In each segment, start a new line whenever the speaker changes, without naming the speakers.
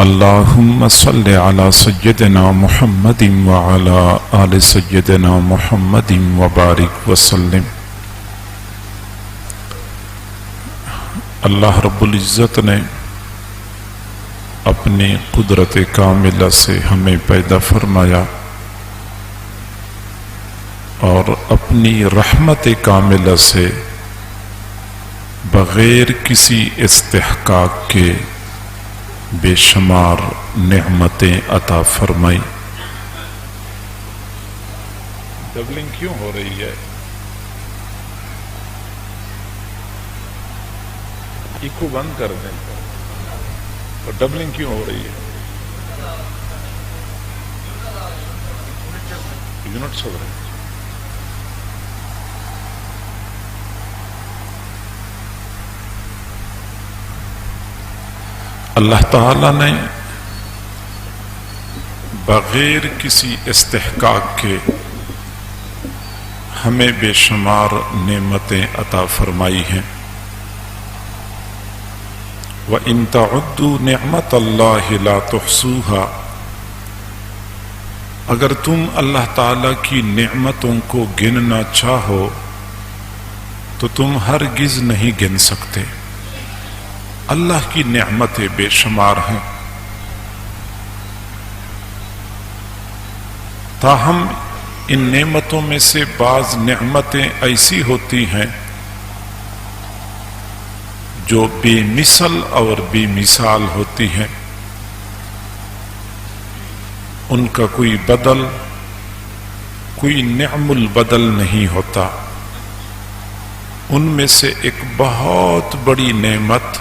اللهم صل على سيدنا محمد وعلى آل سيدنا محمد وبارك وسلم۔ اللہ رب العزت نے اپنی قدرت کاملہ سے ہمیں پیدا فرمایا اور اپنی رحمت کاملہ سے بغیر کسی استحقاق کے بے شمار نعمتیں عطا فرمائی۔ ڈبلنگ کیوں ہو رہی ہے؟ ایکو بند کر دیں اور ڈبلنگ کیوں ہو رہی ہے؟ یونٹ چل رہے ہیں۔ اللہ تعالی نے بغیر کسی استحقاق کے ہمیں بے شمار نعمتیں عطا فرمائی ہیں۔ وَإِن تَعُدُّوا نِعْمَةَ اللَّهِ لَا تُحْصُوهَا، اگر تم اللہ تعالی کی نعمتوں کو گننا چاہو تو تم ہرگز نہیں گن سکتے۔ اللہ کی نعمتیں بے شمار ہیں، تاہم ان نعمتوں میں سے بعض نعمتیں ایسی ہوتی ہیں جو بے مثل اور بے مثال ہوتی ہیں، ان کا کوئی بدل، کوئی نعم البدل نہیں ہوتا۔ ان میں سے ایک بہت بڑی نعمت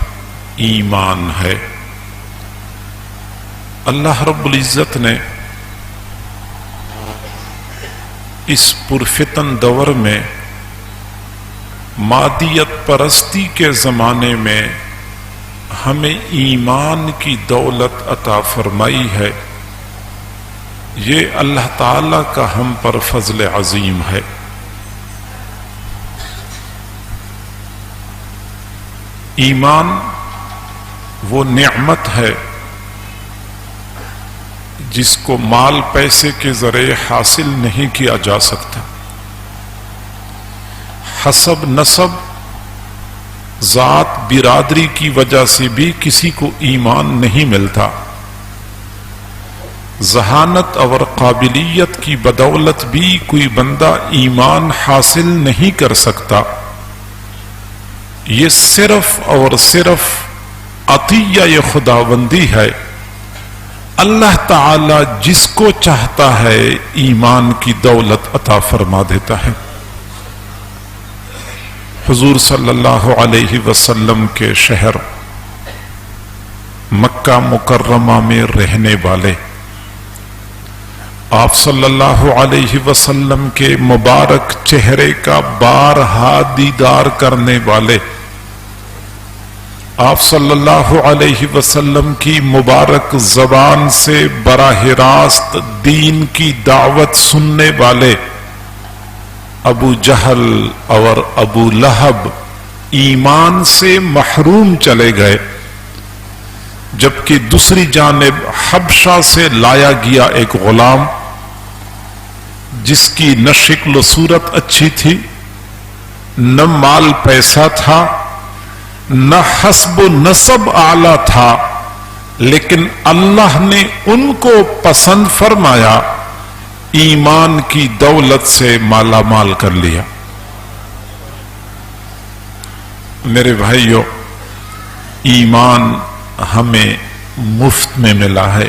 ایمان ہے۔ اللہ رب العزت نے اس پرفتن دور میں مادیت پرستی کے زمانے میں ہمیں ایمان کی دولت عطا فرمائی ہے۔ یہ اللہ تعالی کا ہم پر فضل عظیم ہے۔ ایمان وہ نعمت ہے جس کو مال پیسے کے ذریعے حاصل نہیں کیا جا سکتا۔ حسب نسب، ذات، برادری کی وجہ سے بھی کسی کو ایمان نہیں ملتا۔ ذہانت اور قابلیت کی بدولت بھی کوئی بندہ ایمان حاصل نہیں کر سکتا۔ یہ صرف اور صرف عطیہ خداوندی ہے۔ اللہ تعالی جس کو چاہتا ہے ایمان کی دولت عطا فرما دیتا ہے۔ حضور صلی اللہ علیہ وسلم کے شہر مکہ مکرمہ میں رہنے والے، آپ صلی اللہ علیہ وسلم کے مبارک چہرے کا بارہا دیدار کرنے والے، آپ صلی اللہ علیہ وسلم کی مبارک زبان سے براہ راست دین کی دعوت سننے والے ابو جہل اور ابو لہب ایمان سے محروم چلے گئے، جبکہ دوسری جانب حبشہ سے لایا گیا ایک غلام جس کی نہ شکل و صورت اچھی تھی، نہ مال پیسہ تھا، نہ حسب و نسب اعلی تھا، لیکن اللہ نے ان کو پسند فرمایا، ایمان کی دولت سے مالا مال کر لیا۔ میرے بھائیو، ایمان ہمیں مفت میں ملا ہے۔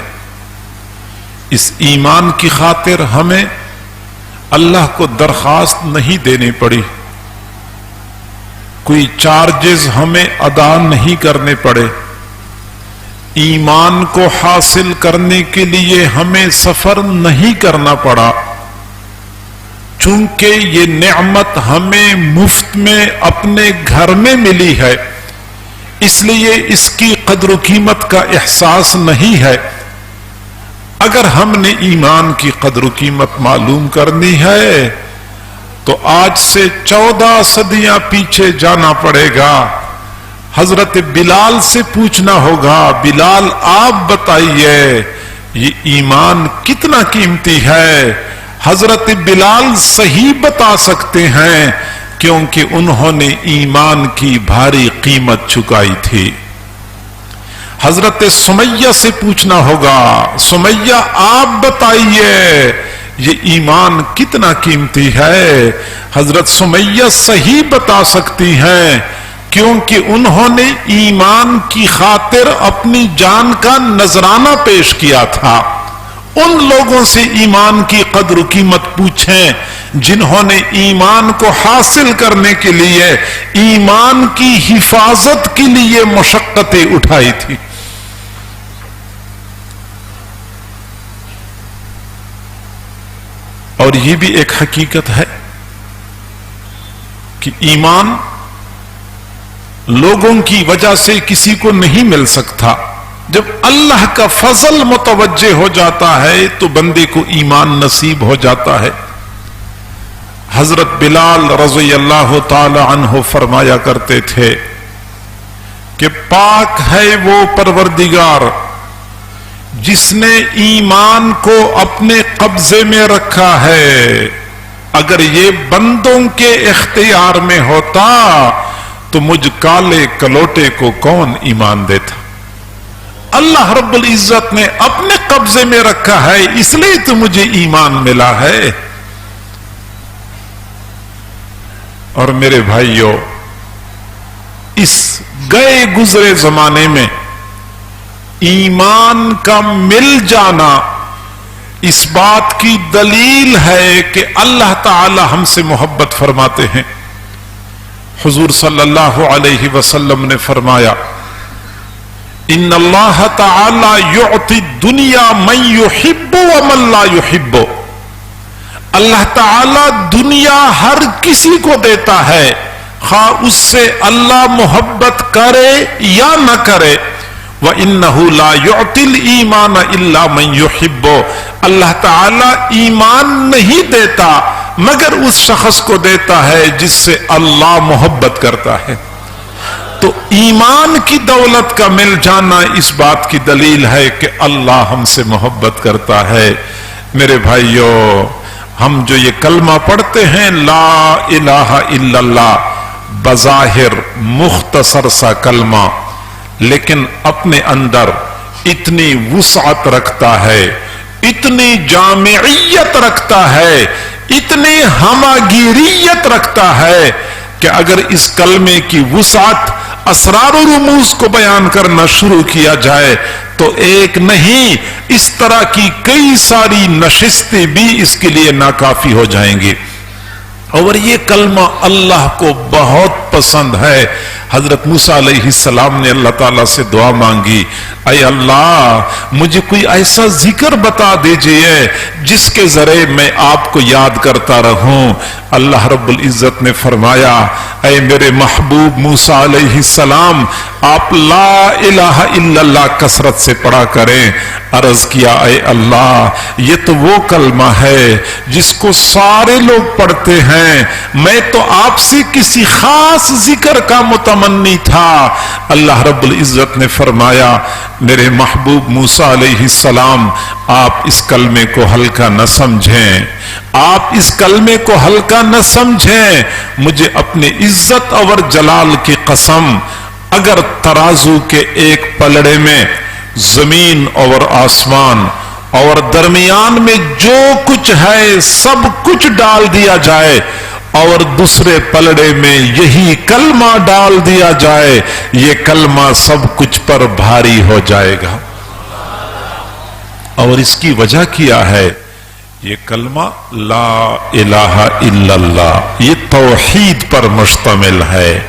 اس ایمان کی خاطر ہمیں اللہ کو درخواست نہیں دینی پڑی، کوئی چارجز ہمیں ادا نہیں کرنے پڑے۔ ایمان کو حاصل کرنے کے لیے ہمیں سفر نہیں کرنا پڑا، چونکہ یہ نعمت ہمیں مفت میں اپنے گھر میں ملی ہے، اس لیے اس کی قدر و قیمت کا احساس نہیں ہے۔ اگر ہم نے ایمان کی قدر و قیمت معلوم کرنی ہے تو آج سے 14 صدیاں پیچھے جانا پڑے گا۔ حضرت بلال سے پوچھنا ہوگا، بلال آپ بتائیے یہ ایمان کتنا قیمتی ہے؟ حضرت بلال صحیح بتا سکتے ہیں کیونکہ انہوں نے ایمان کی بھاری قیمت چکائی تھی۔ حضرت سمیہ سے پوچھنا ہوگا، سمیہ آپ بتائیے یہ ایمان کتنا قیمتی ہے؟ حضرت سمیہ صحیح بتا سکتی ہیں کیونکہ انہوں نے ایمان کی خاطر اپنی جان کا نذرانہ پیش کیا تھا۔ ان لوگوں سے ایمان کی قدر و قیمت پوچھیں جنہوں نے ایمان کو حاصل کرنے کے لیے، ایمان کی حفاظت کے لیے مشقتیں اٹھائی تھی۔ اور یہ بھی ایک حقیقت ہے کہ ایمان لوگوں کی وجہ سے کسی کو نہیں مل سکتا۔ جب اللہ کا فضل متوجہ ہو جاتا ہے تو بندے کو ایمان نصیب ہو جاتا ہے۔ حضرت بلال رضی اللہ تعالی عنہ فرمایا کرتے تھے کہ پاک ہے وہ پروردگار جس نے ایمان کو اپنے قبضے میں رکھا ہے، اگر یہ بندوں کے اختیار میں ہوتا تو مجھ کالے کلوٹے کو کون ایمان دیتا؟ اللہ رب العزت نے اپنے قبضے میں رکھا ہے، اس لیے تو مجھے ایمان ملا ہے۔ اور میرے بھائیوں، اس گئے گزرے زمانے میں ایمان کا مل جانا اس بات کی دلیل ہے کہ اللہ تعالی ہم سے محبت فرماتے ہیں۔ حضور صلی اللہ علیہ وسلم نے فرمایا، ان اللہ تعالی یعطی الدنیا من یحب ومن لا یحب۔ اللہ تعالی دنیا ہر کسی کو دیتا ہے، خواہ اس سے اللہ محبت کرے یا نہ کرے۔ وَإِنَّهُ لَا يُعْطِي الْإِيمَانَ إِلَّا مَنْ يُحِبُّ۔ اللہ تعالی ایمان نہیں دیتا مگر اس شخص کو دیتا ہے جس سے اللہ محبت کرتا ہے۔ تو ایمان کی دولت کا مل جانا اس بات کی دلیل ہے کہ اللہ ہم سے محبت کرتا ہے۔ میرے بھائیوں، ہم جو یہ کلمہ پڑھتے ہیں لا الہ الا اللہ، بظاہر مختصر سا کلمہ، لیکن اپنے اندر اتنی وسعت رکھتا ہے، اتنی جامعیت رکھتا ہے، اتنی ہماگیریت رکھتا ہے کہ اگر اس کلمے کی وسعت اسرار و رموز کو بیان کرنا شروع کیا جائے تو ایک نہیں، اس طرح کی کئی ساری نشستیں بھی اس کے لیے ناکافی ہو جائیں گی۔ اور یہ کلمہ اللہ کو بہت پسند ہے۔ حضرت موسیٰ علیہ السلام نے اللہ تعالیٰ سے دعا مانگی، اے اللہ مجھے کوئی ایسا ذکر بتا دیجئے جس کے ذریعے میں آپ کو یاد کرتا رہوں۔ اللہ رب العزت نے فرمایا، اے میرے محبوب موسیٰ علیہ السلام، آپ لا الہ الا اللہ کثرت سے پڑھا کریں۔ عرض کیا، اے اللہ یہ تو وہ کلمہ ہے جس کو سارے لوگ پڑھتے ہیں، میں تو آپ سے کسی خاص ذکر کا متمنی تھا۔ اللہ رب العزت نے فرمایا، میرے محبوب موسیٰ علیہ السلام آپ اس کلمے کو ہلکا نہ سمجھیں، آپ اس کلمے کو ہلکا نہ سمجھیں۔ مجھے اپنی عزت اور جلال کی قسم، اگر ترازو کے ایک پلڑے میں زمین اور آسمان اور درمیان میں جو کچھ ہے سب کچھ ڈال دیا جائے اور دوسرے پلڑے میں یہی کلمہ ڈال دیا جائے، یہ کلمہ سب کچھ پر بھاری ہو جائے گا۔ اور اس کی وجہ کیا ہے؟ یہ کلمہ لا الہ الا اللہ، یہ توحید پر مشتمل ہے۔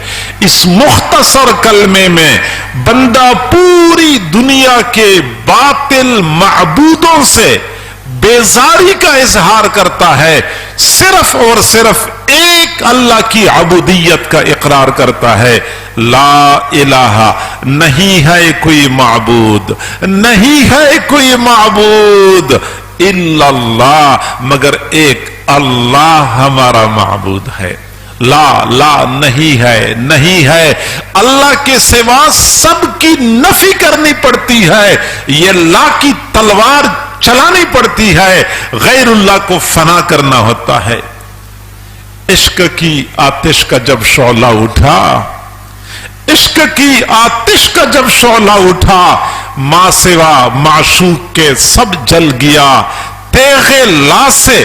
اس مختصر کلمے میں بندہ پوری دنیا کے باطل معبودوں سے بیزاری کا اظہار کرتا ہے، صرف اور صرف ایک اللہ کی عبودیت کا اقرار کرتا ہے۔ لا الہ، نہیں ہے کوئی معبود، نہیں ہے کوئی معبود الا اللہ، مگر ایک اللہ ہمارا معبود ہے۔ لا لا نہیں ہے، نہیں ہے، اللہ کے سوا سب کی نفی کرنی پڑتی ہے، یہ لا کی تلوار چلانی پڑتی ہے، غیر اللہ کو فنا کرنا ہوتا ہے۔ عشق کی آتش کا جب شعلہ اٹھا، عشق کی آتش کا جب شعلہ اٹھا، ماں سوا معشوق کے سب جل گیا، تیغ لا سے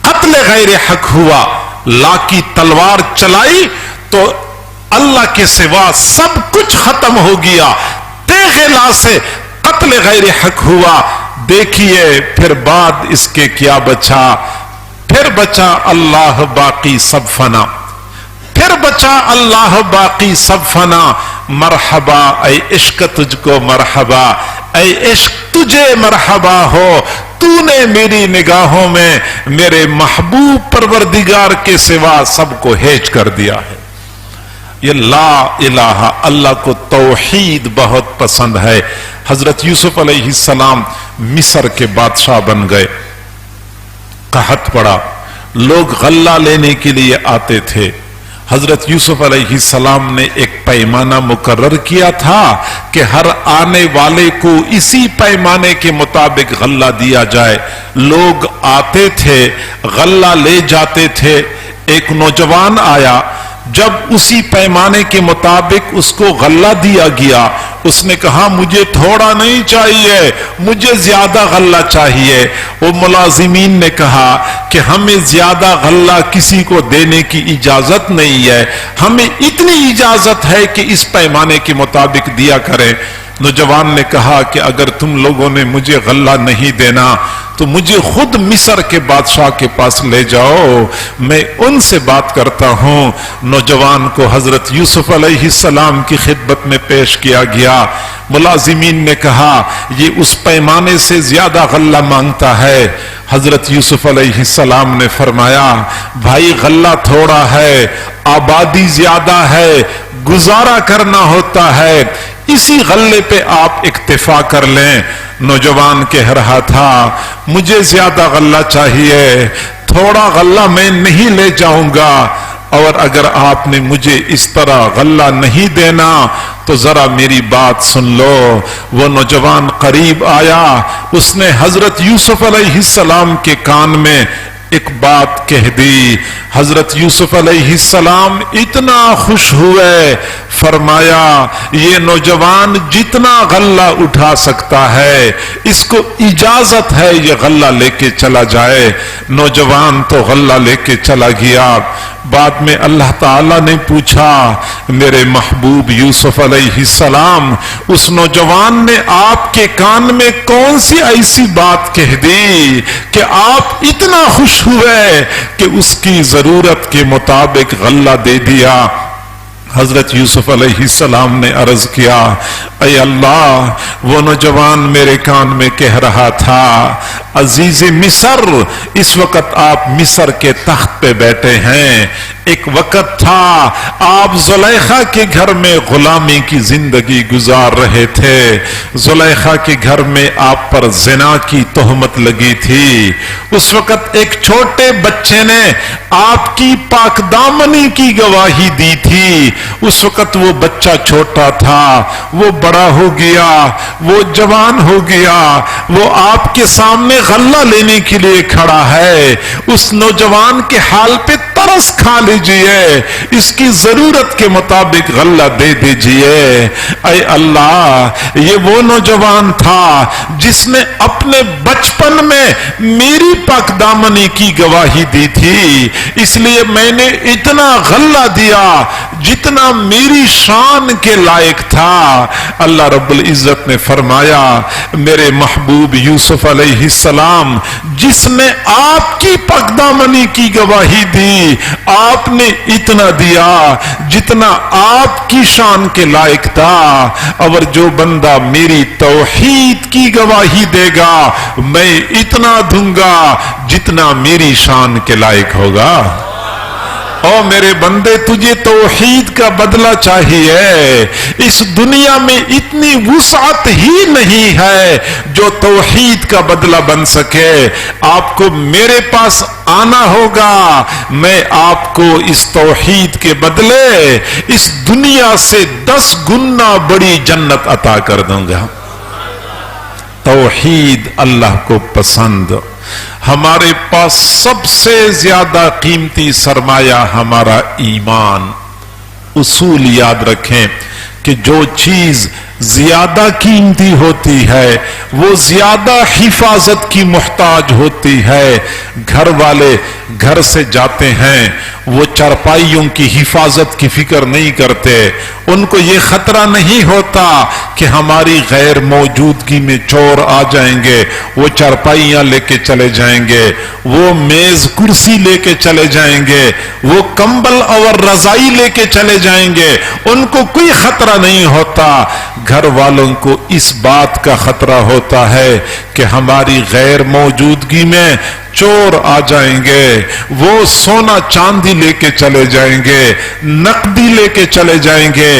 قتل غیر حق ہوا، لا کی تلوار چلائی تو اللہ کے سوا سب کچھ ختم ہو گیا، تیغ لا سے قتل غیر حق ہوا۔ دیکھیے پھر بعد اس کے کیا بچا، پھر بچا اللہ باقی سب فنا، پھر بچا اللہ باقی سب فنا۔ مرحبا اے عشق تجھ کو مرحبا، اے عشق تجھے مرحبا ہو، تو نے میری نگاہوں میں میرے محبوب پروردگار کے سوا سب کو ہیج کر دیا ہے۔ یہ لا الہ، اللہ کو توحید بہت پسند ہے۔ حضرت یوسف علیہ السلام مصر کے بادشاہ بن گئے، قحط پڑا، لوگ غلہ لینے کے لیے آتے تھے۔ حضرت یوسف علیہ السلام نے ایک پیمانہ مقرر کیا تھا کہ ہر آنے والے کو اسی پیمانے کے مطابق غلہ دیا جائے۔ لوگ آتے تھے، غلہ لے جاتے تھے۔ ایک نوجوان آیا، جب اسی پیمانے کے مطابق اس کو غلہ دیا گیا، اس نے کہا مجھے تھوڑا نہیں چاہیے، مجھے زیادہ غلہ چاہیے۔ وہ ملازمین نے کہا کہ ہمیں زیادہ غلہ کسی کو دینے کی اجازت نہیں ہے، ہمیں اتنی اجازت ہے کہ اس پیمانے کے مطابق دیا کریں۔ نوجوان نے کہا کہ اگر تم لوگوں نے مجھے غلہ نہیں دینا تو مجھے خود مصر کے بادشاہ کے پاس لے جاؤ، میں ان سے بات کرتا ہوں۔ نوجوان کو حضرت یوسف علیہ السلام کی خدمت میں پیش کیا گیا۔ ملازمین نے کہا یہ اس پیمانے سے زیادہ غلہ مانگتا ہے۔ حضرت یوسف علیہ السلام نے فرمایا بھائی غلہ تھوڑا ہے، آبادی زیادہ ہے، گزارا کرنا ہوتا ہے، اسی غلے پہ آپ اکتفا کر لیں۔ نوجوان کہہ رہا تھا مجھے زیادہ غلہ چاہیے، تھوڑا غلہ میں نہیں لے جاؤں گا، اور اگر آپ نے مجھے اس طرح غلہ نہیں دینا تو ذرا میری بات سن لو۔ وہ نوجوان قریب آیا، اس نے حضرت یوسف علیہ السلام کے کان میں ایک بات کہہ دی۔ حضرت یوسف علیہ السلام اتنا خوش ہوئے، فرمایا یہ نوجوان جتنا غلہ اٹھا سکتا ہے اس کو اجازت ہے یہ غلہ لے کے چلا جائے۔ نوجوان تو غلہ لے کے چلا گیا۔ بعد میں اللہ تعالیٰ نے پوچھا میرے محبوب یوسف علیہ السلام اس نوجوان نے آپ کے کان میں کون سی ایسی بات کہہ دی کہ آپ اتنا خوش ہوئے کہ اس کی ضرورت کے مطابق غلہ دے دیا؟ حضرت یوسف علیہ السلام نے عرض کیا اے اللہ وہ نوجوان میرے کان میں کہہ رہا تھا عزیز مصر اس وقت آپ مصر کے تخت پہ بیٹھے ہیں، ایک وقت تھا آپ زلیخا کے گھر میں غلامی کی زندگی گزار رہے تھے، زلیخا کے گھر میں آپ پر زنا کی تہمت لگی تھی، اس وقت ایک چھوٹے بچے نے آپ کی پاک دامنی کی گواہی دی تھی، اس وقت وہ بچہ چھوٹا تھا، وہ بڑا ہو گیا، وہ جوان ہو گیا، وہ آپ کے سامنے غلہ لینے کے لیے کھڑا ہے، اس نوجوان کے حال پہ ترس کھا لیجئے، اس کی ضرورت کے مطابق غلہ دے دیجئے۔ اے اللہ یہ وہ نوجوان تھا جس نے اپنے بچپن میں میری پاک دامنی کی گواہی دی تھی، اس لیے میں نے اتنا غلہ دیا جتنا میری شان کے لائق تھا۔ اللہ رب العزت نے فرمایا میرے محبوب یوسف علیہ السلام جس نے آپ کی پاک دامنی کی گواہی دی، آپ نے اتنا دیا جتنا آپ کی شان کے لائق تھا، اور جو بندہ میری توحید کی گواہی دے گا میں اتنا دوں گا جتنا میری شان کے لائق ہوگا۔ او میرے بندے تجھے توحید کا بدلہ چاہیے، اس دنیا میں اتنی وسعت ہی نہیں ہے جو توحید کا بدلہ بن سکے، آپ کو میرے پاس آنا ہوگا، میں آپ کو اس توحید کے بدلے اس دنیا سے 10 گنا بڑی جنت عطا کر دوں گا۔ توحید اللہ کو پسند۔ ہمارے پاس سب سے زیادہ قیمتی سرمایہ ہمارا ایمان۔ اصول یاد رکھیں کہ جو چیز زیادہ قیمتی ہوتی ہے وہ زیادہ حفاظت کی محتاج ہوتی ہے۔ گھر والے گھر سے جاتے ہیں، وہ چارپائیوں کی حفاظت کی فکر نہیں کرتے، ان کو یہ خطرہ نہیں ہوتا کہ ہماری غیر موجودگی میں چور آ جائیں گے، وہ چارپائیاں لے کے چلے جائیں گے، وہ میز کرسی لے کے چلے جائیں گے، وہ کمبل اور رضائی لے کے چلے جائیں گے، ان کو کوئی خطرہ نہیں ہوتا۔ گھر والوں کو اس بات کا خطرہ ہوتا ہے کہ ہماری غیر موجودگی میں چور آ جائیں گے، وہ سونا چاندی لے کے چلے جائیں گے، نقدی لے کے چلے جائیں گے،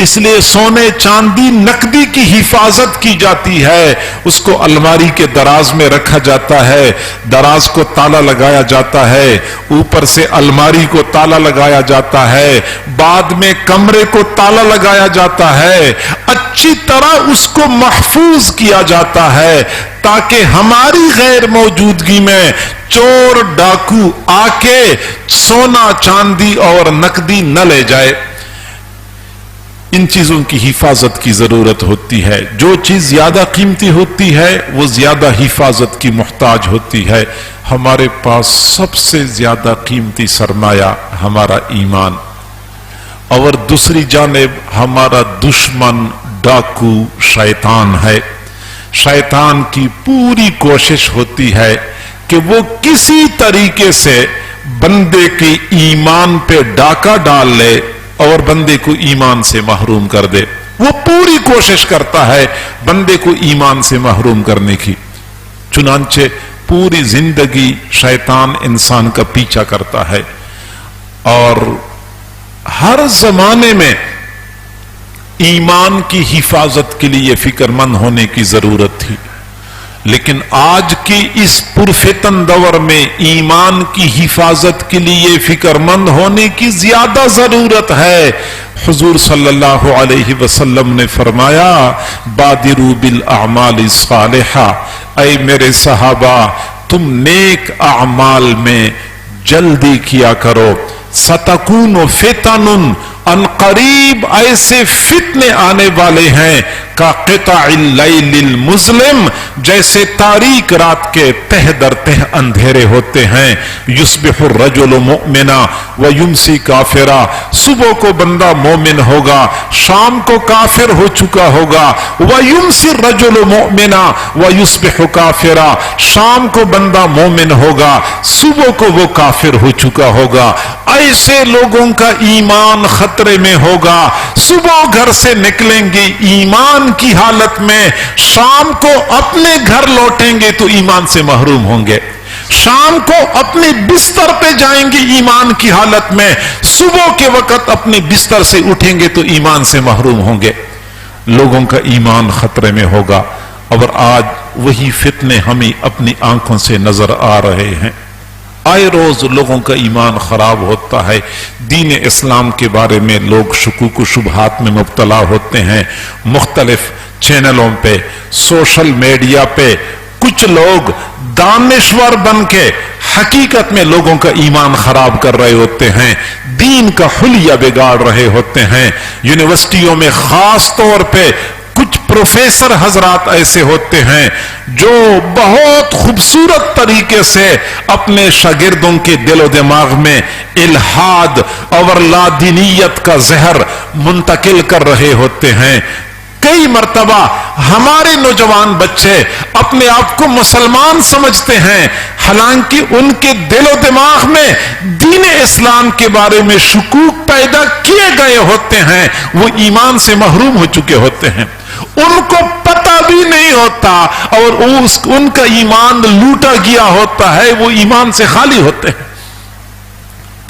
اس لیے سونے چاندی نقدی کی حفاظت کی جاتی ہے، اس کو الماری کے دراز میں رکھا جاتا ہے، دراز کو تالا لگایا جاتا ہے، اوپر سے الماری کو تالا لگایا جاتا ہے، بعد میں کمرے کو تالا لگایا جاتا ہے، اچھی طرح اس کو محفوظ کیا جاتا ہے تاکہ ہماری غیر موجودگی میں چور ڈاکو آ کے سونا چاندی اور نقدی نہ لے جائے۔ ان چیزوں کی حفاظت کی ضرورت ہوتی ہے، جو چیز زیادہ قیمتی ہوتی ہے وہ زیادہ حفاظت کی محتاج ہوتی ہے۔ ہمارے پاس سب سے زیادہ قیمتی سرمایہ ہمارا ایمان، اور دوسری جانب ہمارا دشمن ڈاکو شیطان ہے۔ شیطان کی پوری کوشش ہوتی ہے کہ وہ کسی طریقے سے بندے کے ایمان پہ ڈاکہ ڈال لے اور بندے کو ایمان سے محروم کر دے۔ وہ پوری کوشش کرتا ہے بندے کو ایمان سے محروم کرنے کی، چنانچہ پوری زندگی شیطان انسان کا پیچھا کرتا ہے، اور ہر زمانے میں ایمان کی حفاظت کے لیے فکر مند ہونے کی ضرورت تھی، لیکن آج کی اس پرفتن دور میں ایمان کی حفاظت کے لیے فکر مند ہونے کی زیادہ ضرورت ہے۔ حضور صلی اللہ علیہ وسلم نے فرمایا، بادروا بالاعمال الصالحہ، اے میرے صحابہ تم نیک اعمال میں جلدی کیا کرو، ستکون فتن، ان قریب ایسے فتنے آنے والے ہیں کا قطع اللیل المظلم، جیسے تاریک رات کے تہ در تہ اندھیرے ہوتے ہیں۔ یصبح الرجل مؤمنا ویمسی کافرا، صبح کو بندہ مومن ہوگا، شام کو کافر ہو چکا ہوگا، ویمسی الرجل مؤمنا ویصبح کافرا، شام کو بندہ مومن ہوگا، صبح کو وہ کافر ہو چکا ہوگا۔ ایسے لوگوں کا ایمان خطرے میں ہوگا، صبح گھر سے نکلیں گے ایمان کی حالت میں، شام کو اپنے گھر لوٹیں گے تو ایمان سے محروم ہوں گے، شام کو اپنے بستر پہ جائیں گے ایمان کی حالت میں، صبح کے وقت اپنے بستر سے اٹھیں گے تو ایمان سے محروم ہوں گے۔ لوگوں کا ایمان خطرے میں ہوگا، اور آج وہی فتنے ہمیں اپنی آنکھوں سے نظر آ رہے ہیں۔ آئے روز لوگوں کا ایمان خراب ہوتا ہے، دین اسلام کے بارے میں لوگ شکوک و شبہات میں مبتلا ہوتے ہیں۔ مختلف چینلوں پہ، سوشل میڈیا پہ کچھ لوگ دانشور بن کے حقیقت میں لوگوں کا ایمان خراب کر رہے ہوتے ہیں، دین کا حلیہ بگاڑ رہے ہوتے ہیں۔ یونیورسٹیوں میں خاص طور پہ کچھ پروفیسر حضرات ایسے ہوتے ہیں جو بہت خوبصورت طریقے سے اپنے شاگردوں کے دل و دماغ میں الحاد اور لادینیت کا زہر منتقل کر رہے ہوتے ہیں۔ کئی مرتبہ ہمارے نوجوان بچے اپنے آپ کو مسلمان سمجھتے ہیں، حالانکہ ان کے دل و دماغ میں دین اسلام کے بارے میں شکوک پیدا کیے گئے ہوتے ہیں، وہ ایمان سے محروم ہو چکے ہوتے ہیں، ان کو پتہ بھی نہیں ہوتا، اور ان کا ایمان لوٹا گیا ہوتا ہے، وہ ایمان سے خالی ہوتے ہیں۔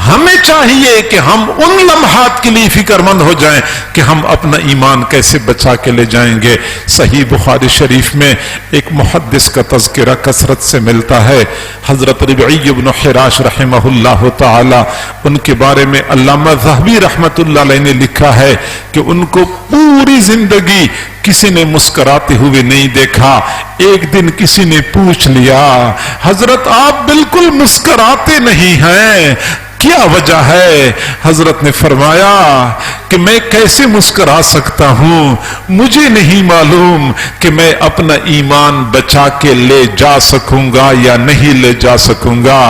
ہمیں چاہیے کہ ہم ان لمحات کے لیے فکر مند ہو جائیں کہ ہم اپنا ایمان کیسے بچا کے لے جائیں گے۔ صحیح بخاری شریف میں ایک محدث کا تذکرہ کثرت سے ملتا ہے، حضرت ربعی بن حراش رحمہ اللہ تعالی، ان کے بارے میں علامہ ذہبی رحمت اللہ علیہ نے لکھا ہے کہ ان کو پوری زندگی کسی نے مسکراتے ہوئے نہیں دیکھا۔ ایک دن کسی نے پوچھ لیا، حضرت آپ بالکل مسکراتے نہیں ہیں، کیا وجہ ہے؟ حضرت نے فرمایا کہ میں کیسے مسکرا سکتا ہوں، مجھے نہیں معلوم کہ میں اپنا ایمان بچا کے لے جا سکوں گا یا نہیں لے جا سکوں گا۔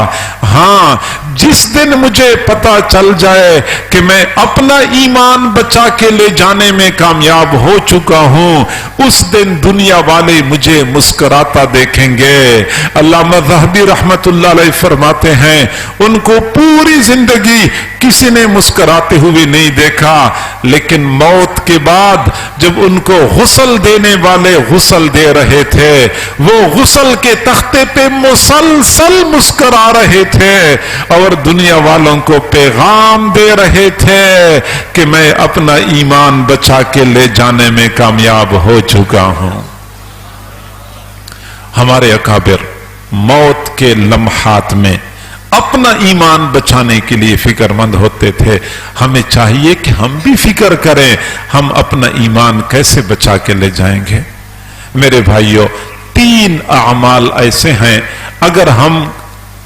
ہاں، جس دن مجھے پتا چل جائے کہ میں اپنا ایمان بچا کے لے جانے میں کامیاب ہو چکا ہوں، اس دن دنیا والے مجھے مسکراتا دیکھیں گے۔ علامہ ذہبی رحمت اللہ علیہ فرماتے ہیں ان کو پوری زندگی کسی نے مسکراتے ہوئے نہیں دیکھا، لیکن موت کے بعد جب ان کو غسل دینے والے غسل دے رہے تھے، وہ غسل کے تختے پہ مسلسل مسکرا رہے تھے اور دنیا والوں کو پیغام دے رہے تھے کہ میں اپنا ایمان بچا کے لے جانے میں کامیاب ہو چکا ہوں۔ ہمارے اکابر موت کے لمحات میں اپنا ایمان بچانے کے لیے فکر مند ہوتے تھے۔ ہمیں چاہیے کہ ہم بھی فکر کریں ہم اپنا ایمان کیسے بچا کے لے جائیں گے۔ میرے بھائیوں، 3 اعمال ایسے ہیں اگر ہم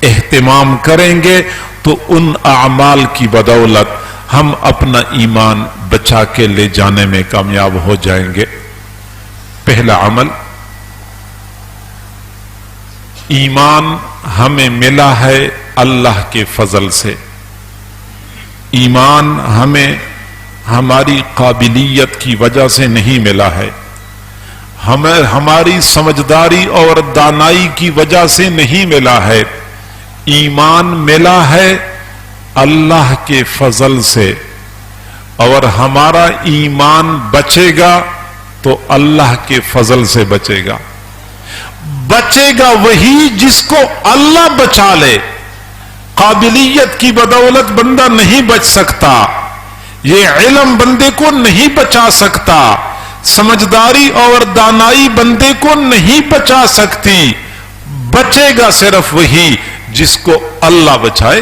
اہتمام کریں گے تو ان اعمال کی بدولت ہم اپنا ایمان بچا کے لے جانے میں کامیاب ہو جائیں گے۔ پہلا عمل، ایمان ہمیں ملا ہے اللہ کے فضل سے۔ ایمان ہمیں ہماری قابلیت کی وجہ سے نہیں ملا ہے، ہمیں ہماری سمجھداری اور دانائی کی وجہ سے نہیں ملا ہے۔ ایمان ملا ہے اللہ کے فضل سے، اور ہمارا ایمان بچے گا تو اللہ کے فضل سے بچے گا۔ بچے گا وہی جس کو اللہ بچا لے۔ قابلیت کی بدولت بندہ نہیں بچ سکتا، یہ علم بندے کو نہیں بچا سکتا، سمجھداری اور دانائی بندے کو نہیں بچا سکتی۔ بچے گا صرف وہی جس کو اللہ بچائے۔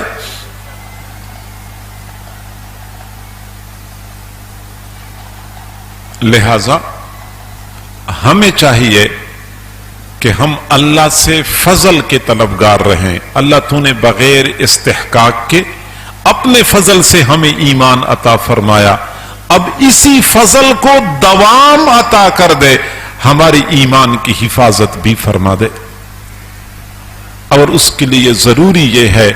لہذا ہمیں چاہیے کہ ہم اللہ سے فضل کے طلبگار رہیں۔ اللہ تو نے بغیر استحقاق کے اپنے فضل سے ہمیں ایمان عطا فرمایا، اب اسی فضل کو دوام عطا کر دے، ہماری ایمان کی حفاظت بھی فرما دے۔ اور اس کے لیے ضروری یہ ہے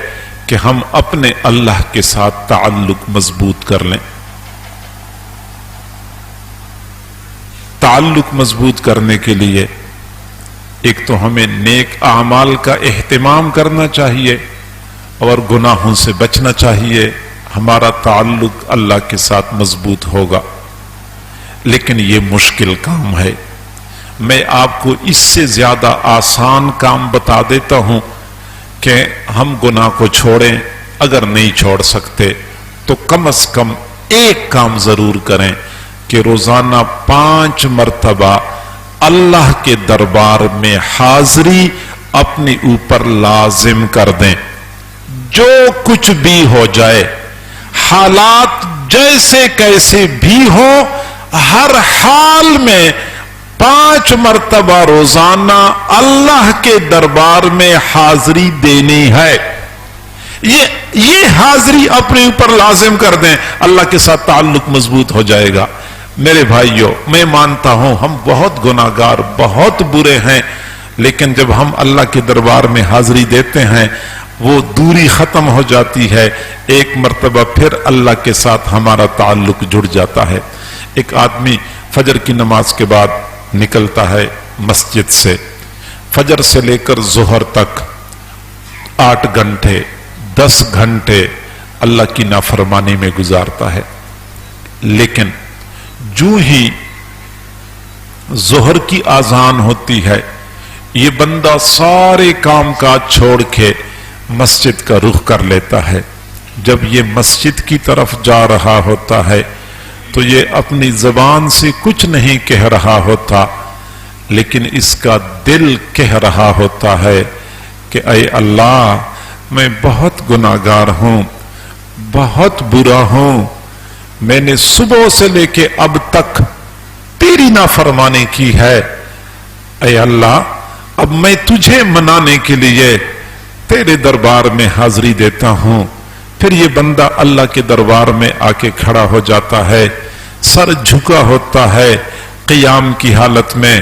کہ ہم اپنے اللہ کے ساتھ تعلق مضبوط کر لیں۔ تعلق مضبوط کرنے کے لیے ایک تو ہمیں نیک اعمال کا اہتمام کرنا چاہیے اور گناہوں سے بچنا چاہیے، ہمارا تعلق اللہ کے ساتھ مضبوط ہوگا۔ لیکن یہ مشکل کام ہے۔ میں آپ کو اس سے زیادہ آسان کام بتا دیتا ہوں کہ ہم گناہ کو چھوڑیں۔ اگر نہیں چھوڑ سکتے تو کم از کم ایک کام ضرور کریں کہ روزانہ 5 مرتبہ اللہ کے دربار میں حاضری اپنے اوپر لازم کر دیں۔ جو کچھ بھی ہو جائے، حالات جیسے کیسے بھی ہو، ہر حال میں 5 مرتبہ روزانہ اللہ کے دربار میں حاضری دینی ہے۔ یہ حاضری اپنے اوپر لازم کر دیں، اللہ کے ساتھ تعلق مضبوط ہو جائے گا۔ میرے بھائیوں، میں مانتا ہوں ہم بہت گناہگار، بہت برے ہیں، لیکن جب ہم اللہ کے دربار میں حاضری دیتے ہیں وہ دوری ختم ہو جاتی ہے، ایک مرتبہ پھر اللہ کے ساتھ ہمارا تعلق جڑ جاتا ہے۔ ایک آدمی فجر کی نماز کے بعد نکلتا ہے مسجد سے، فجر سے لے کر ظہر تک 8 گھنٹے 10 گھنٹے اللہ کی نافرمانی میں گزارتا ہے، لیکن جو ہی ظہر کی اذان ہوتی ہے یہ بندہ سارے کام کاج چھوڑ کے مسجد کا رخ کر لیتا ہے۔ جب یہ مسجد کی طرف جا رہا ہوتا ہے تو یہ اپنی زبان سے کچھ نہیں کہہ رہا ہوتا، لیکن اس کا دل کہہ رہا ہوتا ہے کہ اے اللہ میں بہت گناہگار ہوں، بہت برا ہوں، میں نے صبح سے لے کے اب تک تیری نافرمانی کی ہے، اے اللہ اب میں تجھے منانے کے لیے تیرے دربار میں حاضری دیتا ہوں۔ پھر یہ بندہ اللہ کے دربار میں آ کے کھڑا ہو جاتا ہے، سر جھکا ہوتا ہے، قیام کی حالت میں،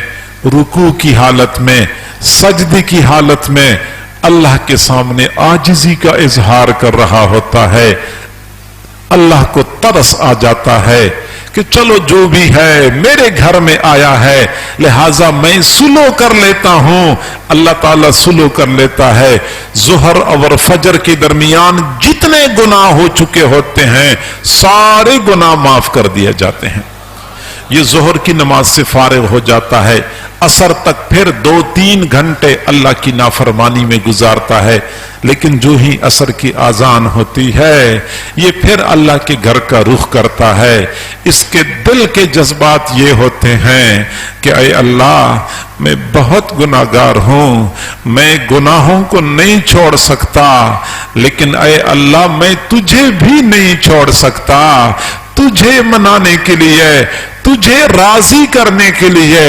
رکوع کی حالت میں، سجدے کی حالت میں اللہ کے سامنے عاجزی کا اظہار کر رہا ہوتا ہے۔ اللہ کو ترس آ جاتا ہے کہ چلو جو بھی ہے میرے گھر میں آیا ہے، لہذا میں سلو کر لیتا ہوں۔ اللہ تعالیٰ سلو کر لیتا ہے، ظہر اور فجر کے درمیان جتنے گناہ ہو چکے ہوتے ہیں سارے گناہ معاف کر دیے جاتے ہیں۔ یہ ظہر کی نماز سے فارغ ہو جاتا ہے، عصر تک پھر 2-3 گھنٹے اللہ کی نافرمانی میں گزارتا ہے، لیکن جو ہی عصر کی اذان ہوتی ہے یہ پھر اللہ کے گھر کا رخ کرتا ہے۔ اس کے دل کے جذبات یہ ہوتے ہیں کہ اے اللہ میں بہت گناہگار ہوں، میں گناہوں کو نہیں چھوڑ سکتا، لیکن اے اللہ میں تجھے بھی نہیں چھوڑ سکتا۔ تجھے منانے کے لیے، تجھے راضی کرنے کے لیے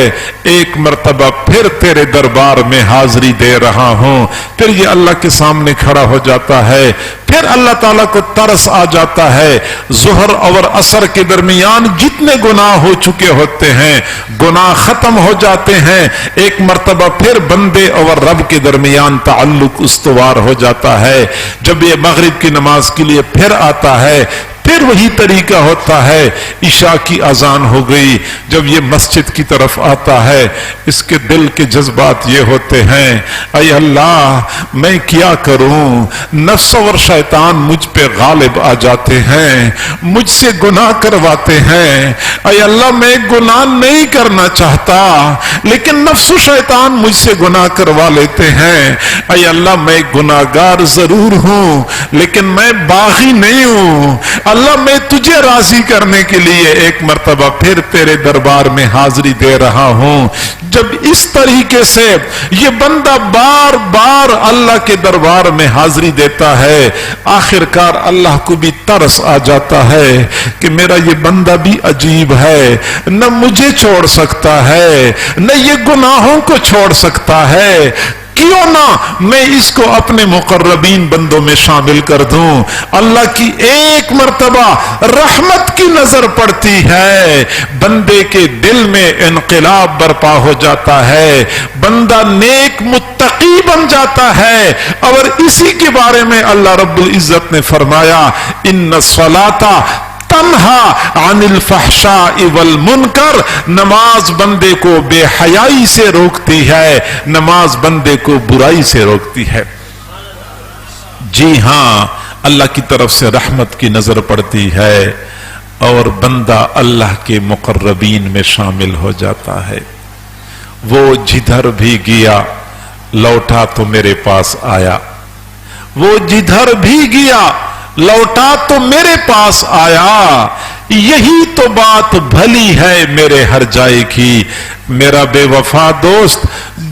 ایک مرتبہ پھر تیرے دربار میں حاضری دے رہا ہوں۔ پھر یہ اللہ کے سامنے کھڑا ہو جاتا ہے، پھر اللہ تعالیٰ کو ترس آ جاتا ہے۔ ظہر اور عصر کے درمیان جتنے گناہ ہو چکے ہوتے ہیں گناہ ختم ہو جاتے ہیں، ایک مرتبہ پھر بندے اور رب کے درمیان تعلق استوار ہو جاتا ہے۔ جب یہ مغرب کی نماز کے لیے پھر آتا ہے پھر وہی طریقہ ہوتا ہے، عشاء کی اذان ہو گئی، جب یہ مسجد کی طرف آتا ہے اس کے دل کے جذبات یہ ہوتے ہیں اے اللہ میں کیا کروں، نفس اور شیطان مجھ پہ غالب آ جاتے ہیں، مجھ سے گناہ کرواتے ہیں، اے اللہ میں گناہ نہیں کرنا چاہتا لیکن نفس و شیطان مجھ سے گناہ کروا لیتے ہیں، اے اللہ میں گناہگار ضرور ہوں لیکن میں باغی نہیں ہوں، اللہ میں تجھے راضی کرنے کے لیے ایک مرتبہ پھر تیرے دربار میں حاضری دے رہا ہوں۔ جب اس طریقے سے یہ بندہ بار بار اللہ کے دربار میں حاضری دیتا ہے، آخرکار اللہ کو بھی ترس آ جاتا ہے کہ میرا یہ بندہ بھی عجیب ہے، نہ مجھے چھوڑ سکتا ہے نہ یہ گناہوں کو چھوڑ سکتا ہے، کیوں نہ میں اس کو اپنے مقربین بندوں میں شامل کر دوں۔ اللہ کی ایک مرتبہ رحمت کی نظر پڑتی ہے، بندے کے دل میں انقلاب برپا ہو جاتا ہے، بندہ نیک متقی بن جاتا ہے، اور اسی کے بارے میں اللہ رب العزت نے فرمایا ان الصلاۃ تنہا عن الفحشاء والمنکر، نماز بندے کو بے حیائی سے روکتی ہے، نماز بندے کو برائی سے روکتی ہے۔ جی ہاں اللہ کی طرف سے رحمت کی نظر پڑتی ہے اور بندہ اللہ کے مقربین میں شامل ہو جاتا ہے۔ وہ جدھر بھی گیا لوٹا تو میرے پاس آیا، وہ جدھر بھی گیا لوٹا تو میرے پاس آیا، یہی تو بات بھلی ہے میرے ہر جائے کی، میرا بے وفا دوست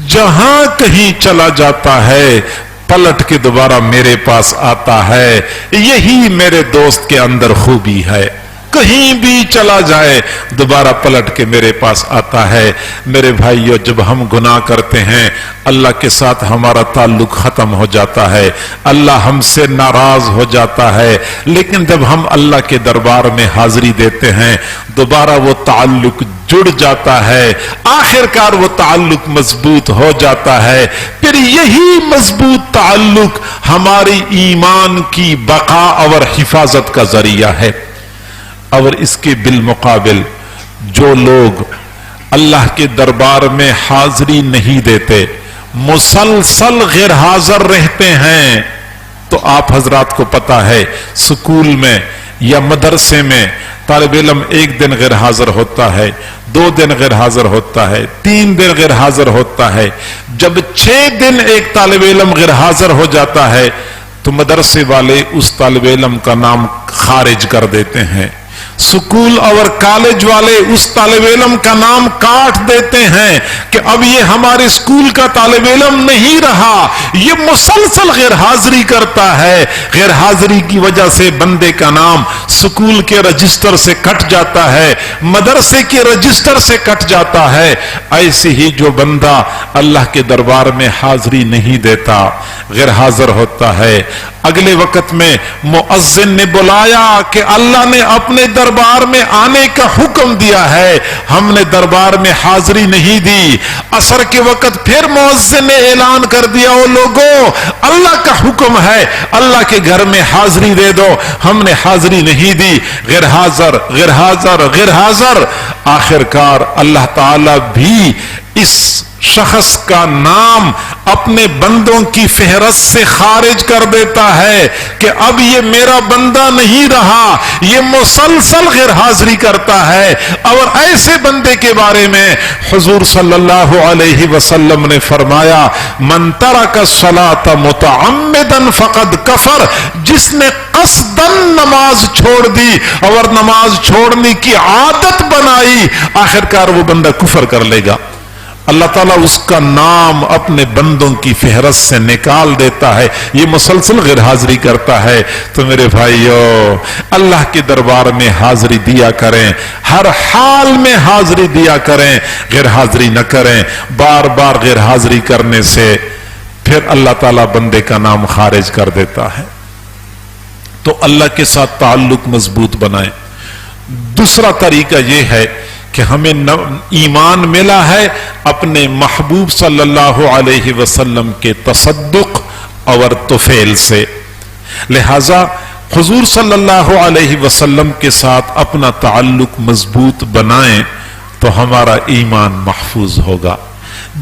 جہاں کہیں چلا جاتا ہے پلٹ کے دوبارہ میرے پاس آتا ہے، یہی میرے دوست کے اندر خوبی ہے، کہیں بھی چلا جائے دوبارہ پلٹ کے میرے پاس آتا ہے۔ میرے بھائیو جب ہم گناہ کرتے ہیں اللہ کے ساتھ ہمارا تعلق ختم ہو جاتا ہے، اللہ ہم سے ناراض ہو جاتا ہے، لیکن جب ہم اللہ کے دربار میں حاضری دیتے ہیں دوبارہ وہ تعلق جڑ جاتا ہے، آخرکار وہ تعلق مضبوط ہو جاتا ہے، پھر یہی مضبوط تعلق ہماری ایمان کی بقا اور حفاظت کا ذریعہ ہے۔ اور اس کے بالمقابل جو لوگ اللہ کے دربار میں حاضری نہیں دیتے، مسلسل غیر حاضر رہتے ہیں، تو آپ حضرات کو پتا ہے سکول میں یا مدرسے میں طالب علم ایک دن غیر حاضر ہوتا ہے، 2 دن غیر حاضر ہوتا ہے، 3 دن غیر حاضر ہوتا ہے، جب 6 دن ایک طالب علم غیر حاضر ہو جاتا ہے تو مدرسے والے اس طالب علم کا نام خارج کر دیتے ہیں، سکول اور کالج والے اس طالب علم کا نام کاٹ دیتے ہیں کہ اب یہ ہمارے سکول کا طالب علم نہیں رہا، یہ مسلسل غیر حاضری کرتا ہے، غیر حاضری کی وجہ سے بندے کا نام سکول کے رجسٹر سے کٹ جاتا ہے، مدرسے کے رجسٹر سے کٹ جاتا ہے۔ ایسے ہی جو بندہ اللہ کے دربار میں حاضری نہیں دیتا، غیر حاضر ہوتا ہے، اگلے وقت میں مؤذن نے بلایا کہ اللہ نے اپنے دربار میں آنے کا حکم دیا ہے، ہم نے دربار میں حاضری نہیں دی، عصر کے وقت پھر مؤذن نے اعلان کر دیا، او لوگوں اللہ کا حکم ہے اللہ کے گھر میں حاضری دے دو، ہم نے حاضری نہیں دی، غیر حاضر غیر حاضر غیر حاضر۔ آخر کار اللہ تعالی بھی اس شخص کا نام اپنے بندوں کی فہرست سے خارج کر دیتا ہے کہ اب یہ میرا بندہ نہیں رہا، یہ مسلسل غیر حاضری کرتا ہے۔ اور ایسے بندے کے بارے میں حضور صلی اللہ علیہ وسلم نے فرمایا، من ترک الصلاۃ متعمدا فقد کفر، جس نے قصداً نماز چھوڑ دی اور نماز چھوڑنے کی عادت بنائی، آخر کار وہ بندہ کفر کر لے گا۔ اللہ تعالیٰ اس کا نام اپنے بندوں کی فہرست سے نکال دیتا ہے، یہ مسلسل غیر حاضری کرتا ہے۔ تو میرے بھائیو، اللہ کے دربار میں حاضری دیا کریں، ہر حال میں حاضری دیا کریں، غیر حاضری نہ کریں۔ بار بار غیر حاضری کرنے سے پھر اللہ تعالیٰ بندے کا نام خارج کر دیتا ہے۔ تو اللہ کے ساتھ تعلق مضبوط بنائیں۔ دوسرا طریقہ یہ ہے کہ ہمیں ایمان ملا ہے اپنے محبوب صلی اللہ علیہ وسلم کے تصدق اور طفیل سے، لہذا حضور صلی اللہ علیہ وسلم کے ساتھ اپنا تعلق مضبوط بنائیں تو ہمارا ایمان محفوظ ہوگا۔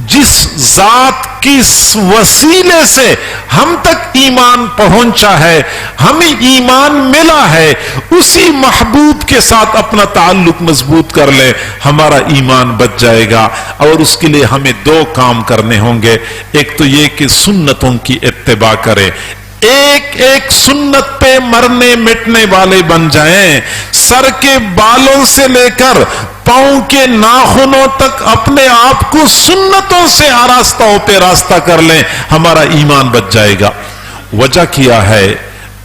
جس ذات کی وسیلے سے ہم تک ایمان پہنچا ہے، ہمیں ایمان ملا ہے، اسی محبوب کے ساتھ اپنا تعلق مضبوط کر لے، ہمارا ایمان بچ جائے گا۔ اور اس کے لیے ہمیں دو کام کرنے ہوں گے، ایک تو یہ کہ سنتوں کی اتباع کرے، ایک ایک سنت پہ مرنے مٹنے والے بن جائیں، سر کے بالوں سے لے کر پاؤں کے ناخنوں تک اپنے آپ کو سنتوں سے آراستہوں پہ راستہ کر لیں، ہمارا ایمان بچ جائے گا۔ وجہ کیا ہے؟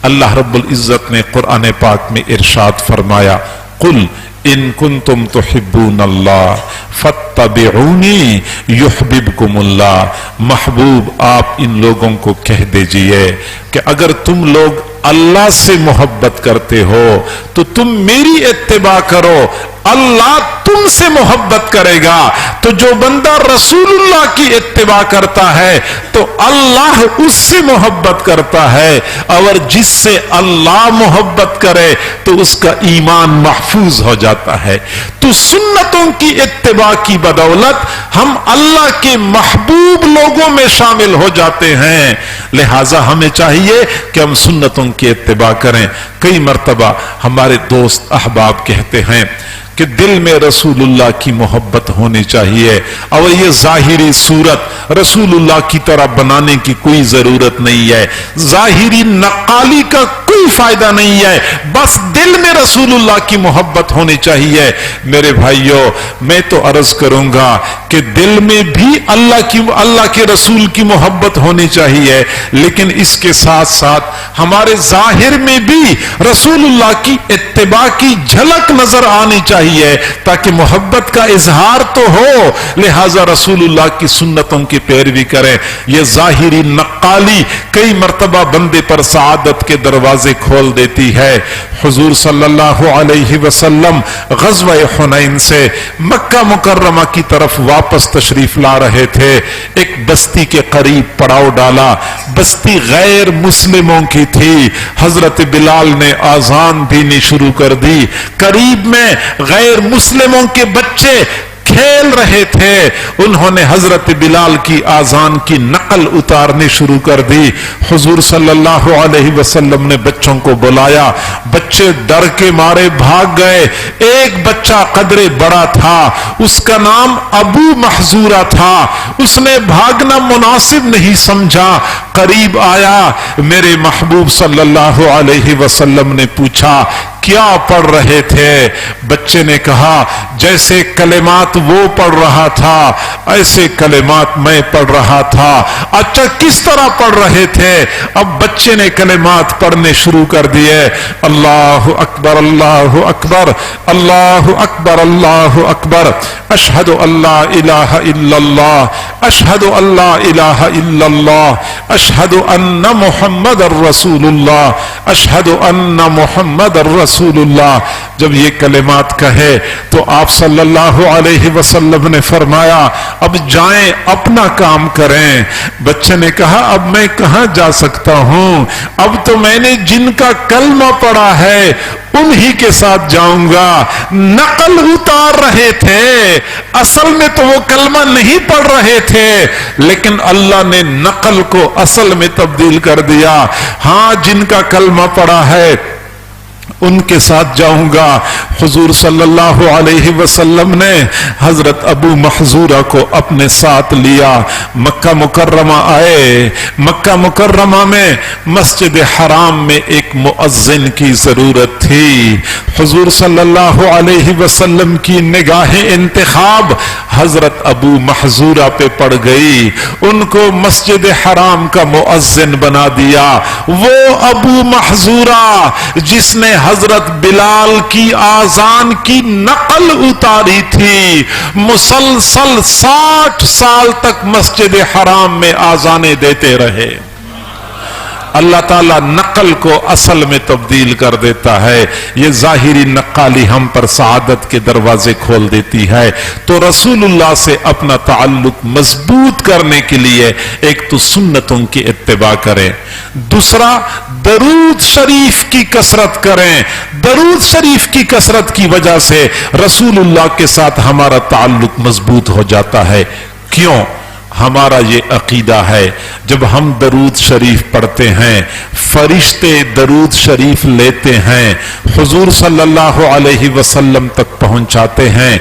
اللہ رب العزت نے قرآن پاک میں ارشاد فرمایا، قل ان کنتم تحبون اللہ فاتبعونی یحببکم اللہ۔ محبوب آپ ان لوگوں کو کہہ دیجئے کہ اگر تم لوگ اللہ سے محبت کرتے ہو تو تم میری اتباع کرو، اللہ تم سے محبت کرے گا۔ تو جو بندہ رسول اللہ کی اتباع کرتا ہے تو اللہ اس سے محبت کرتا ہے، اور جس سے اللہ محبت کرے تو اس کا ایمان محفوظ ہو جاتا ہے۔ تو سنتوں کی اتباع کی بدولت ہم اللہ کے محبوب لوگوں میں شامل ہو جاتے ہیں، لہذا ہمیں چاہیے کہ ہم سنتوں کی اتباع کریں۔ کئی مرتبہ ہمارے دوست احباب کہتے ہیں کہ دل میں رسول اللہ کی محبت ہونی چاہیے، اور یہ ظاہری صورت رسول اللہ کی طرح بنانے کی کوئی ضرورت نہیں ہے، ظاہری نقالی کا کوئی فائدہ نہیں ہے، بس دل میں رسول اللہ کی محبت ہونی چاہیے۔ میرے بھائیوں، میں تو عرض کروں گا کہ دل میں بھی اللہ کے رسول کی محبت ہونی چاہیے، لیکن اس کے ساتھ ساتھ ہمارے ظاہر میں بھی رسول اللہ کی اتباع کی جھلک نظر آنی چاہیے، تاکہ محبت کا اظہار تو ہو، لہذا رسول اللہ کی سنتوں کی پیروی کریں۔ یہ ظاہری نقالی کئی مرتبہ بندے پر سعادت کے دروازے کھول دیتی ہے۔ حضور صلی اللہ علیہ وسلم غزوہ حنین سے مکہ مکرمہ کی طرف واپس تشریف لا رہے تھے، ایک بستی کے قریب پڑاؤ ڈالا، بستی غیر مسلموں کی تھی، حضرت بلال نے آذان دینی شروع کر دی، قریب میں غیر مسلموں کے بچے کھیل رہے تھے انہوں نے حضرت بلال کی آذان کی نقل اتارنی شروع کر دی. حضور صلی اللہ علیہ وسلم نے بچوں کو بلایا. بچے ڈر کے مارے بھاگ گئے. ایک بچہ قدرے بڑا تھا, اس کا نام ابو محذورہ تھا. اس نے بھاگنا مناسب نہیں سمجھا, قریب آیا. میرے محبوب صلی اللہ علیہ وسلم نے پوچھا کیا پڑھ رہے تھے؟ بچے نے کہا جیسے کلمات وہ پڑھ رہا تھا ایسے کلمات میں پڑھ رہا تھا. اچھا کس طرح پڑھ رہے تھے؟ اب بچے نے کلمات پڑھنے شروع کر دیے. اللہ اکبر اللہ اکبر اللہ اکبر اللہ اکبر اشہد اللہ الہ الا اللہ اشہد اللہ الہ الا اللہ اشہد ان محمد الرسول اللہ اشہد ان محمد الرسول اللہ. جب یہ کلمات کہے تو آپ صلی اللہ علیہ وسلم نے فرمایا اب جائیں اپنا کام کریں. بچے نے کہا اب میں کہاں جا سکتا ہوں, اب تو میں نے جن کا کلمہ پڑھا ہے انہی کے ساتھ جاؤں گا. نقل اتار رہے تھے, اصل میں تو وہ کلمہ نہیں پڑھ رہے تھے لیکن اللہ نے نقل کو اصل میں تبدیل کر دیا. ہاں جن کا کلمہ پڑھا ہے ان کے ساتھ جاؤں گا. حضور صلی اللہ علیہ وسلم نے حضرت ابو محذورہ کو اپنے ساتھ لیا. مکہ مکرمہ آئے. مکہ مکرمہ میں مسجد حرام میں ایک مؤذن کی ضرورت تھی. حضور صلی اللہ علیہ وسلم کی نگاہ انتخاب حضرت ابو محذورہ پہ پڑ گئی. ان کو مسجد حرام کا مؤذن بنا دیا. وہ ابو محذورہ جس نے حضرت بلال کی آذان کی نقل اتاری تھی, مسلسل 60 سال تک مسجد حرام میں آذانیں دیتے رہے. اللہ تعالیٰ نقل کو اصل میں تبدیل کر دیتا ہے. یہ ظاہری نقالی ہم پر سعادت کے دروازے کھول دیتی ہے. تو رسول اللہ سے اپنا تعلق مضبوط کرنے کے لیے ایک تو سنتوں کی اتباع کریں, دوسرا درود شریف کی کثرت کریں. درود شریف کی کثرت کی وجہ سے رسول اللہ کے ساتھ ہمارا تعلق مضبوط ہو جاتا ہے. کیوں؟ ہمارا یہ عقیدہ ہے جب ہم درود شریف پڑھتے ہیں فرشتے درود شریف لیتے ہیں, حضور صلی اللہ علیہ وسلم تک پہنچاتے ہیں,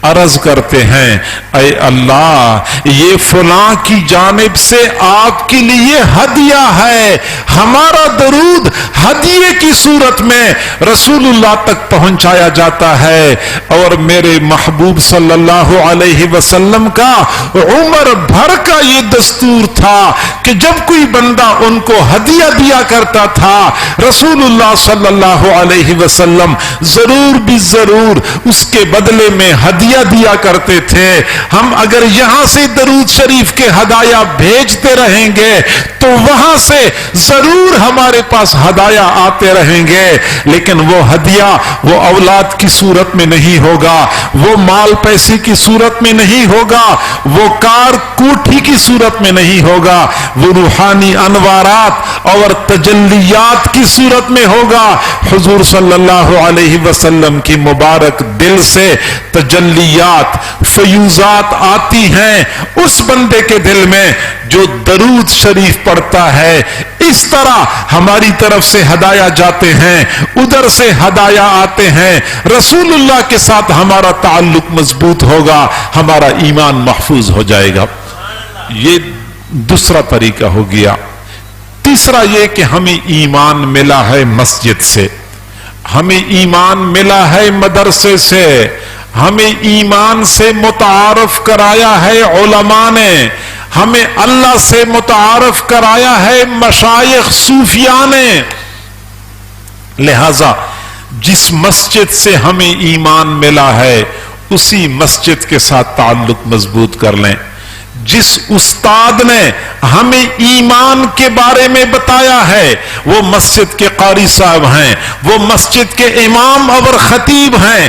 عرض کرتے ہیں اے اللہ یہ فلاں کی جانب سے آپ کے لیے ہدیہ ہے. ہمارا درود ہدیے کی صورت میں رسول اللہ تک پہنچایا جاتا ہے. اور میرے محبوب صلی اللہ علیہ وسلم کا عمر بھر کا یہ دستور تھا کہ جب کوئی بندہ ان کو ہدیہ دیا کرتا تھا رسول اللہ صلی اللہ علیہ وسلم ضرور بھی ضرور اس کے بدلے میں ہدیہ دیا کرتے تھے. ہم اگر یہاں سے درود شریف کے ہدایا بھیجتے رہیں گے تو وہاں سے ضرور ہمارے پاس ہدایا آتے رہیں گے, لیکن وہ ہدیہ وہ اولاد کی صورت میں نہیں ہوگا, وہ مال پیسے کی صورت میں نہیں ہوگا, وہ کار کوٹھی کی صورت میں نہیں ہوگا, وہ روحانی انوارات اور تجلیات کی صورت میں ہوگا. حضور صلی اللہ علیہ وسلم کی مبارک دل سے تجلیات فیوزات آتی ہیں اس بندے کے دل میں جو درود شریف پڑھتا ہے. اس طرح ہماری طرف سے ہدایا جاتے ہیں, ادھر سے ہدایا آتے ہیں. رسول اللہ کے ساتھ ہمارا تعلق مضبوط ہوگا, ہمارا ایمان محفوظ ہو جائے گا. یہ دوسرا طریقہ ہو گیا. تیسرا یہ کہ ہمیں ایمان ملا ہے مسجد سے, ہمیں ایمان ملا ہے مدرسے سے, ہمیں ایمان سے متعارف کرایا ہے علماء نے, ہمیں اللہ سے متعارف کرایا ہے مشائخ صوفیاء نے. لہذا جس مسجد سے ہمیں ایمان ملا ہے اسی مسجد کے ساتھ تعلق مضبوط کر لیں. جس استاد نے ہمیں ایمان کے بارے میں بتایا ہے وہ مسجد کے قاری صاحب ہیں, وہ مسجد کے امام اور خطیب ہیں,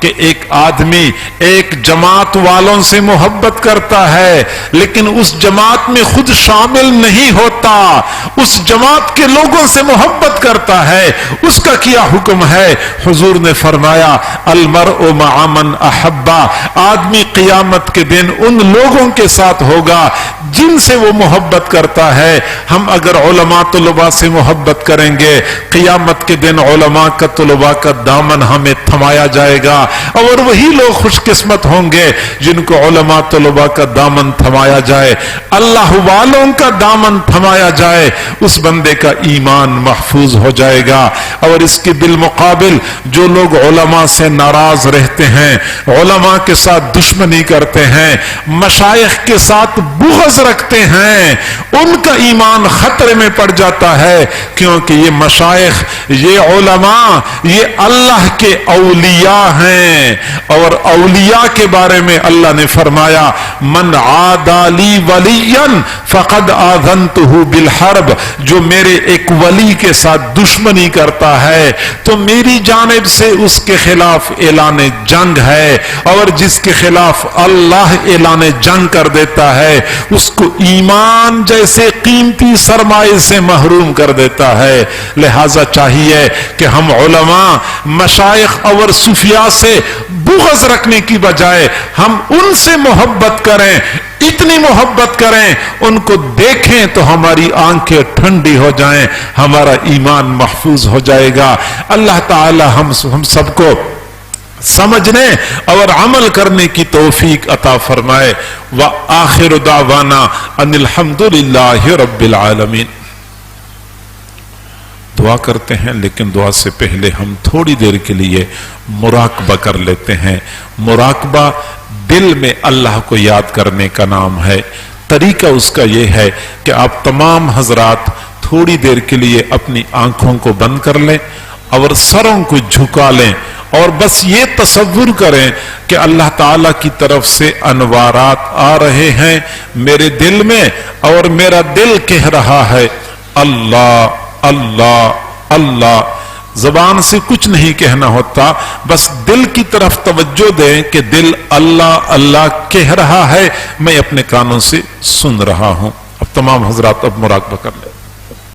کہ ایک آدمی ایک جماعت والوں سے محبت کرتا ہے لیکن اس جماعت میں خود شامل نہیں ہوتا، اس جماعت کے لوگوں سے محبت کرتا ہے، اس کا کیا حکم ہے؟ حضور نے فرمایا المرء مع من احبا، آدمی قیامت کے دن ان لوگوں کے ساتھ ہوگا جن سے وہ محبت کرتا ہے۔ ہم اگر علماء طلباء سے محبت کریں گے، قیامت کے دن علماء کا طلباء کا دامن ہمیں تھمایا جائے گا، اور وہی لوگ خوش قسمت ہوں گے جن کو علماء طلباء کا دامن تھمایا جائے، اللہ والوں کا دامن تھمایا جائے، اس بندے کا ایمان محفوظ ہو جائے گا۔ اور اس کے بالمقابل جو لوگ علماء سے ناراض رہتے ہیں، علماء کے ساتھ دشمنی کرتے ہیں، مشائخ کے ساتھ بغض رکھتے ہیں، ان کا ایمان خطرے میں پڑ جاتا ہے، کیونکہ یہ مشائخ، یہ علماء، یہ اللہ کے اولیاء ہیں، اور اولیاء کے بارے میں اللہ نے فرمایا من عادی لی ولیا فقد آذنتہ بالحرب، جو میرے ایک ولی کے ساتھ دشمنی کرتا ہے تو میری جانب سے اس کے خلاف اعلان جنگ ہے، اور جس کے خلاف اللہ اعلان جنگ کر دیتا ہے اس کو ایمان جیسے قیمتی سرمائے سے محروم کر دیتا ہے۔ لہذا چاہیے کہ ہم علماء، مشائخ اور صوفیاء سے بغض رکھنے کی بجائے ہم ان سے محبت کریں، اتنی محبت کریں ان کو دیکھیں تو ہماری آنکھیں ٹھنڈی ہو جائیں، ہمارا ایمان محفوظ ہو جائے گا۔ اللہ تعالی ہم سب کو سمجھنے اور عمل کرنے کی توفیق عطا فرمائے۔ وآخر دعوانا ان الحمد للہ رب العالمین۔ دعا کرتے ہیں، لیکن دعا سے پہلے ہم تھوڑی دیر کے لیے مراقبہ کر لیتے ہیں۔ مراقبہ دل میں اللہ کو یاد کرنے کا نام ہے۔ طریقہ اس کا یہ ہے کہ آپ تمام حضرات تھوڑی دیر کے لیے اپنی آنکھوں کو بند کر لیں اور سروں کو جھکا لیں، اور بس یہ تصور کریں کہ اللہ تعالیٰ کی طرف سے انوارات آ رہے ہیں میرے دل میں، اور میرا دل کہہ رہا ہے اللہ اللہ اللہ۔ زبان سے کچھ نہیں کہنا ہوتا، بس دل کی طرف توجہ دیں کہ دل اللہ اللہ کہہ رہا ہے، میں اپنے کانوں سے سن رہا ہوں۔ اب تمام حضرات اب مراقبہ کر لیں۔